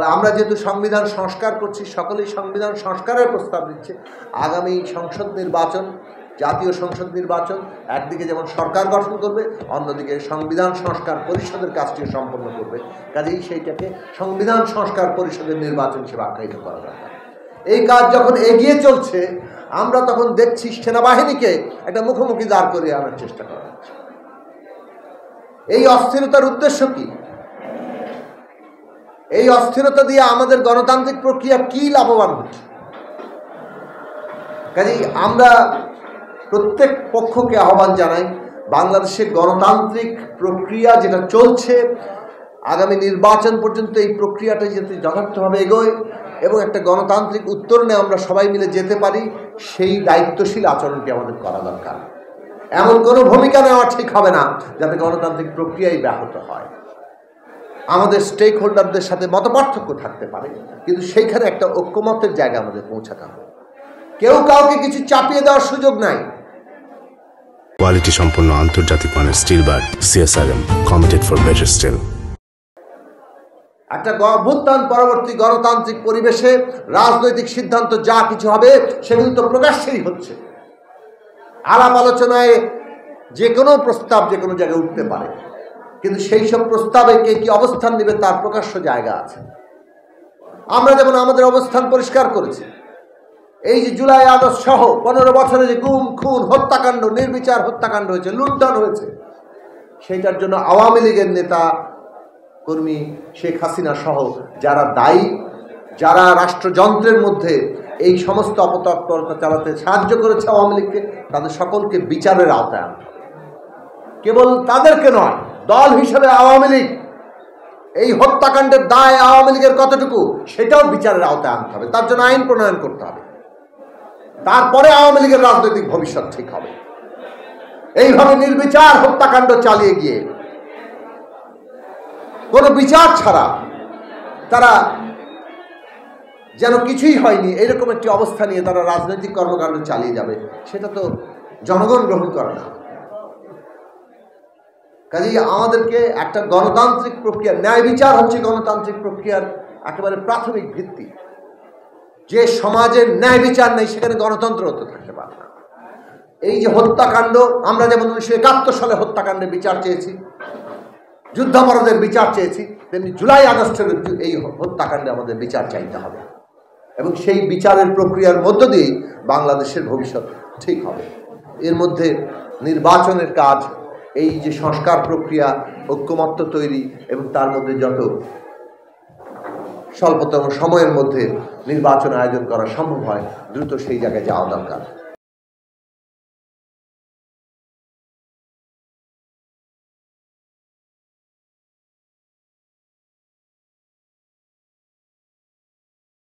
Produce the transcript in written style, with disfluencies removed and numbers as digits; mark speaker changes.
Speaker 1: ফলে আমরা যেহেতু সংবিধান সংস্কার করছি, সকলেই সংবিধান সংস্কারের প্রস্তাব দিচ্ছে। আগামী সংসদ নির্বাচন, জাতীয় সংসদ নির্বাচন একদিকে যেমন সরকার গঠন করবে, অন্যদিকে সংবিধান সংস্কার পরিষদের কাজটিও সম্পন্ন করবে। কাজেই সেইটাকে সংবিধান সংস্কার পরিষদের নির্বাচন হিসেবে আখ্যায়িত করা দরকার। এই কাজ যখন এগিয়ে চলছে, আমরা তখন দেখছি সেনাবাহিনীকে একটা মুখোমুখি দাঁড় করিয়ে আনার চেষ্টা করা হচ্ছে। এই অস্থিরতার উদ্দেশ্য কি? এই অস্থিরতা দিয়ে আমাদের গণতান্ত্রিক প্রক্রিয়া কি লাভবান হচ্ছে? কাজেই আমরা প্রত্যেক পক্ষকে আহ্বান জানাই, বাংলাদেশের গণতান্ত্রিক প্রক্রিয়া যেটা চলছে, আগামী নির্বাচন পর্যন্ত এই প্রক্রিয়াটা যাতে যথার্থভাবে এগোয় এবং একটা গণতান্ত্রিক উত্তরণে আমরা সবাই মিলে যেতে পারি, সেই দায়িত্বশীল আচরণটি আমাদের করা দরকার। এমন কোনো ভূমিকা নেওয়া ঠিক হবে না যাতে গণতান্ত্রিক প্রক্রিয়াই ব্যাহত হয়। আমাদের স্টেক হোল্ডারদের সাথে মতপার্থক্য থাকতে পারে, কিন্তু সেইখানে একটা ঐক্যমতের জায়গা আমাদের পৌঁছাতে হবে। কেউ কাউকে কিছু চাপিয়ে দেওয়ার সুযোগ নাই।
Speaker 2: কোয়ালিটি সম্পন্ন আন্তর্জাতিক মানের still bar CSRM, committed for better still.
Speaker 1: একটা অভ্যুত্থান পরবর্তী গণতান্ত্রিক পরিবেশে রাজনৈতিক সিদ্ধান্ত যা কিছু হবে সেগুলো তো প্রকাশ্যেই হচ্ছে। আলাপ আলোচনায় যে কোনো প্রস্তাব যে কোনো জায়গায় উঠতে পারে, কিন্তু সেই সব প্রস্তাবে কে কি অবস্থান নেবে তার প্রকাশ্য জায়গা আছে। আমরা যেমন আমাদের অবস্থান পরিষ্কার করেছি। এই যে জুলাই আগস্ট সহ 15 বছরে যে গুম খুন হত্যাকাণ্ড, নির্বিচার হত্যাকাণ্ড হয়েছে, লুণ্ঠন হয়েছে, সেইটার জন্য আওয়ামী লীগের নেতা কর্মী শেখ হাসিনা সহ যারা দায়ী, যারা রাষ্ট্রযন্ত্রের মধ্যে এই সমস্ত অপতৎপরতা চালাতে সাহায্য করেছে আওয়ামী লীগকে, তাদের সকলকে বিচারের আওতায় আনতে হবে। কেবল তাদেরকে নয়, দল হিসেবে আওয়ামী লীগ এই হত্যাকাণ্ডের দায় আওয়ামী লীগের কতটুকু সেটাও বিচারের আওতায় আনতে হবে। তার জন্য আইন প্রণয়ন করতে হবে। তারপরে আওয়ামী লীগের রাজনৈতিক ভবিষ্যৎ ঠিক হবে। এইভাবে নির্বিচার হত্যাকাণ্ড চালিয়ে গিয়ে কোনো বিচার ছাড়া তারা যেন কিছুই হয়নি এরকম একটি অবস্থা নিয়ে তারা রাজনৈতিক কর্মকাণ্ড চালিয়ে যাবে, সেটা তো জনগণ গ্রহণ করে না। কাজেই আমাদেরকে একটা গণতান্ত্রিক প্রক্রিয়া, ন্যায় বিচার হচ্ছে গণতান্ত্রিক প্রক্রিয়ার একেবারে প্রাথমিক ভিত্তি। যে সমাজের ন্যায় বিচার নেই সেখানে গণতন্ত্র হতে থাকতে পারে না। এই যে হত্যাকাণ্ড, আমরা যেমন 1971 সালে হত্যাকাণ্ডের বিচার চেয়েছি, যুদ্ধাপরাধের বিচার চেয়েছি, তেমনি জুলাই আগস্টের এই হত্যাকাণ্ডে আমাদের বিচার চাইতে হবে এবং সেই বিচারের প্রক্রিয়ার মধ্য দিয়েই বাংলাদেশের ভবিষ্যৎ ঠিক হবে। এর মধ্যে নির্বাচনের কাজ, এই যে সংস্কার প্রক্রিয়া, ঐক্যমত্য তৈরি এবং তার মধ্যে যত স্বল্পতম সময়ের মধ্যে নির্বাচন আয়োজন করা সম্ভব হয়, দ্রুত সেই জায়গায় যাওয়া দরকার।